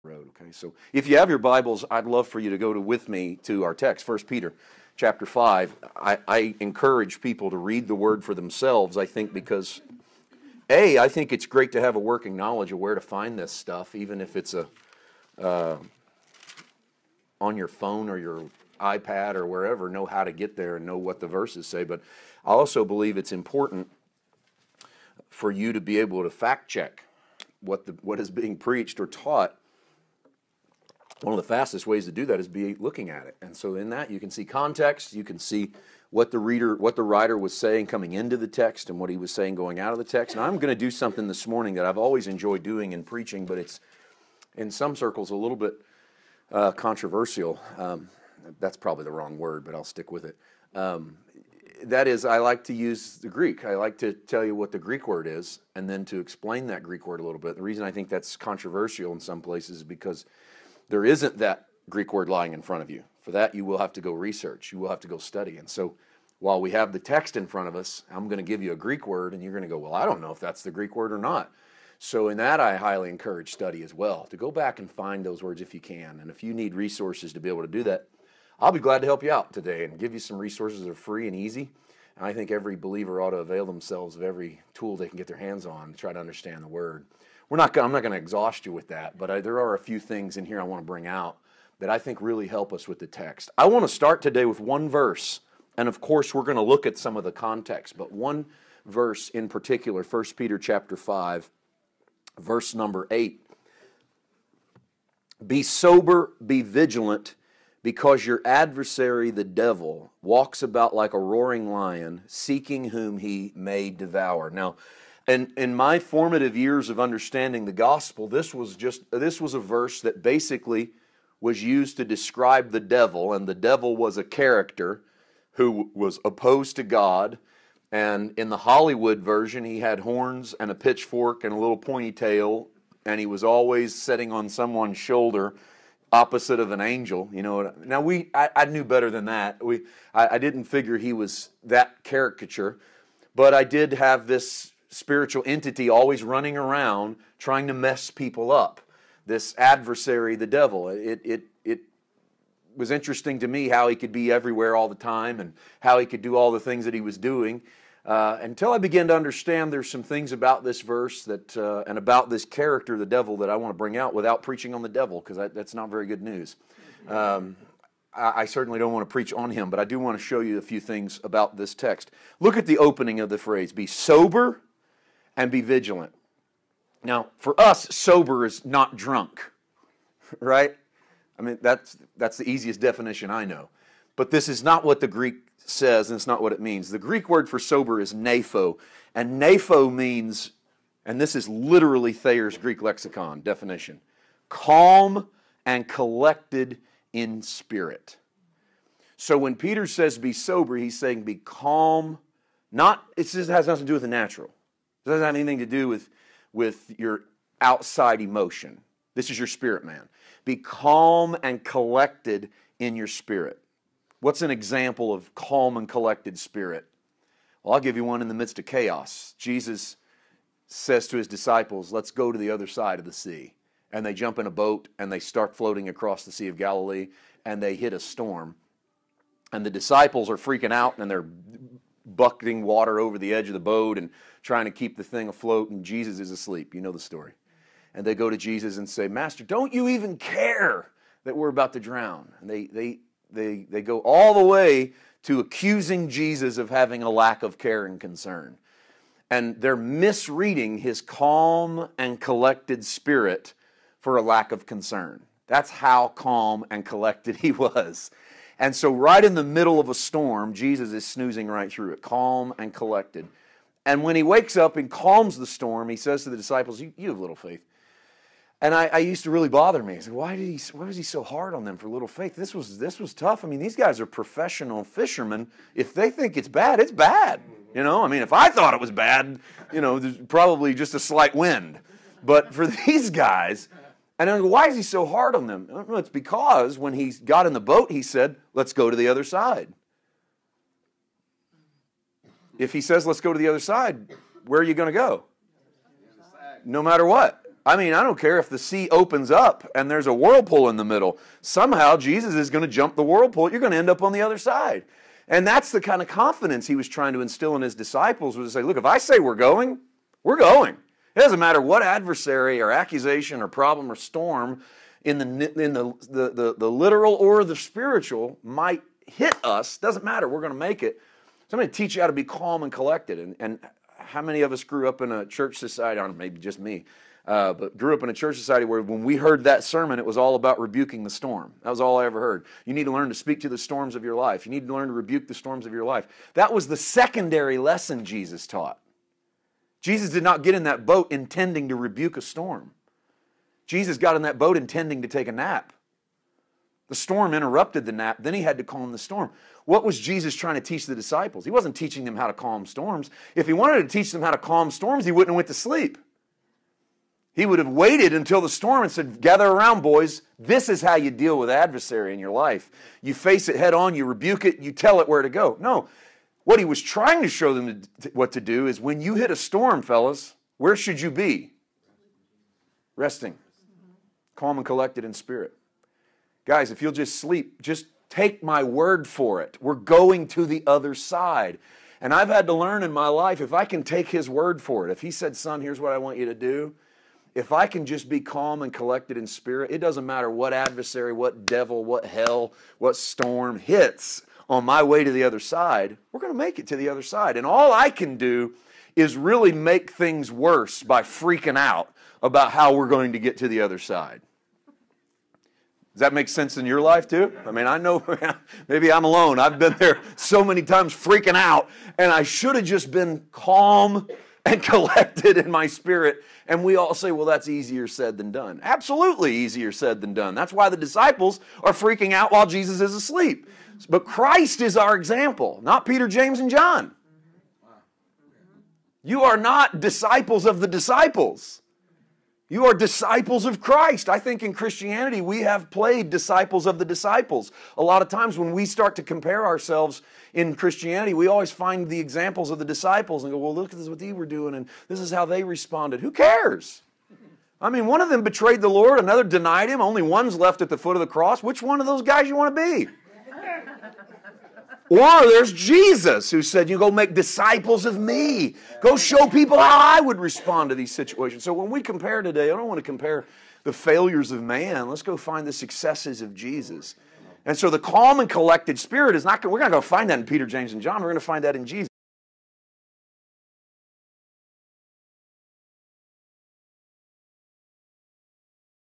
road. Okay, so if you have your Bibles, I'd love for you to go with me to our text, 1 Peter chapter 5. I encourage people to read the Word for themselves, I think, because I think it's great to have a working knowledge of where to find this stuff, even if it's on your phone or your iPad or wherever, know how to get there and know what the verses say. But I also believe it's important for you to be able to fact check what is being preached or taught. One of the fastest ways to do that is be looking at it. And so in that you can see context, you can see what the writer was saying coming into the text and what he was saying going out of the text. And I'm going to do something this morning that I've always enjoyed doing in preaching, but it's in some circles a little bit controversial. That's probably the wrong word, but I'll stick with it. That is, I like to use the Greek. I like to tell you what the Greek word is and then to explain that Greek word a little bit. The reason I think that's controversial in some places is because there isn't that Greek word lying in front of you. For that, you will have to go research. You will have to go study. And so while we have the text in front of us, I'm going to give you a Greek word, and you're going to go, well, I don't know if that's the Greek word or not. So in that, I highly encourage study as well, to go back and find those words if you can. And if you need resources to be able to do that, I'll be glad to help you out today and give you some resources that are free and easy. And I think every believer ought to avail themselves of every tool they can get their hands on to try to understand the Word. I'm not going to exhaust you with that, but there are a few things in here I want to bring out that I think really help us with the text. I want to start today with one verse, and of course we're going to look at some of the context, but one verse in particular, 1 Peter chapter 5, verse number 8. Be sober, be vigilant, because your adversary, the devil, walks about like a roaring lion, seeking whom he may devour. Now, in my formative years of understanding the gospel, this was a verse that basically was used to describe the devil, and the devil was a character who was opposed to God. And in the Hollywood version, he had horns and a pitchfork and a little pointy tail, and he was always sitting on someone's shoulder, opposite of an angel. You know. Now I knew better than that. I didn't figure he was that caricature, but I did have this spiritual entity always running around trying to mess people up. This adversary, the devil. It was interesting to me how he could be everywhere all the time and how he could do all the things that he was doing. Until I began to understand there's some things about this verse that and about this character, the devil, that I want to bring out without preaching on the devil, because that's not very good news. I certainly don't want to preach on him, but I do want to show you a few things about this text. Look at the opening of the phrase, be sober and be vigilant. Now, for us, sober is not drunk, right? I mean, that's the easiest definition I know. But this is not what the Greek says, and it's not what it means. The Greek word for sober is nepho, and nepho means, and this is literally Thayer's Greek lexicon definition, calm and collected in spirit. So when Peter says be sober, he's saying be calm. It just has nothing to do with the natural. It doesn't have anything to do with your outside emotion. This is your spirit, man. Be calm and collected in your spirit. What's an example of calm and collected spirit? Well, I'll give you one in the midst of chaos. Jesus says to his disciples, let's go to the other side of the sea. And they jump in a boat and they start floating across the Sea of Galilee, and they hit a storm. And the disciples are freaking out, and they're bucketing water over the edge of the boat and trying to keep the thing afloat, and Jesus is asleep. You know the story. And they go to Jesus and say, Master, don't you even care that we're about to drown? And they go all the way to accusing Jesus of having a lack of care and concern. And they're misreading his calm and collected spirit for a lack of concern. That's how calm and collected he was. And so right in the middle of a storm, Jesus is snoozing right through it, calm and collected. And when he wakes up and calms the storm, he says to the disciples, you have little faith. And I used to really bother me. I said, why was he so hard on them for little faith? This was tough. I mean, these guys are professional fishermen. If they think it's bad, it's bad. You know, I mean, if I thought it was bad, there's probably just a slight wind. But for these guys, and I go, why is he so hard on them? Well, it's because when he got in the boat, he said, let's go to the other side. If he says, let's go to the other side, where are you going to go? No matter what. I mean, I don't care if the sea opens up and there's a whirlpool in the middle. Somehow Jesus is going to jump the whirlpool. You're going to end up on the other side. And that's the kind of confidence he was trying to instill in his disciples, was to say, look, if I say we're going, we're going. It doesn't matter what adversary or accusation or problem or storm in the literal or the spiritual might hit us. Doesn't matter. We're going to make it. So I'm going to teach you how to be calm and collected. And how many of us grew up in a church society, I don't know, maybe just me, but grew up in a church society where when we heard that sermon, it was all about rebuking the storm. That was all I ever heard. You need to learn to speak to the storms of your life. You need to learn to rebuke the storms of your life. That was the secondary lesson Jesus taught. Jesus did not get in that boat intending to rebuke a storm. Jesus got in that boat intending to take a nap. The storm interrupted the nap, then he had to calm the storm. What was Jesus trying to teach the disciples? He wasn't teaching them how to calm storms. If he wanted to teach them how to calm storms, he wouldn't have went to sleep. He would have waited until the storm and said, gather around, boys. This is how you deal with adversary in your life. You face it head on, you rebuke it, you tell it where to go. No, what he was trying to show them what to do is when you hit a storm, fellas, where should you be? Resting. Calm and collected in spirit. Guys, if you'll just sleep, just take my word for it. We're going to the other side. And I've had to learn in my life, if I can take his word for it, if he said, son, here's what I want you to do, if I can just be calm and collected in spirit, it doesn't matter what adversary, what devil, what hell, what storm hits on my way to the other side, we're going to make it to the other side. And all I can do is really make things worse by freaking out about how we're going to get to the other side. Does that make sense in your life too? I mean, I know maybe I'm alone. I've been there so many times freaking out, and I should have just been calm and collected in my spirit. And we all say, well, that's easier said than done. Absolutely easier said than done. That's why the disciples are freaking out while Jesus is asleep. But Christ is our example, not Peter, James, and John. You are not disciples of the disciples. You are disciples of Christ. I think in Christianity we have played disciples of the disciples. A lot of times when we start to compare ourselves in Christianity, we always find the examples of the disciples and go, well, look at this, what they were doing, and this is how they responded. Who cares? I mean, one of them betrayed the Lord, another denied him, only one's left at the foot of the cross. Which one of those guys you want to be? Or there's Jesus who said, you go make disciples of me. Go show people how I would respond to these situations. So when we compare today, I don't want to compare the failures of man. Let's go find the successes of Jesus. And so the calm and collected spirit is not, we're going to go find that in Peter, James, and John. We're going to find that in Jesus.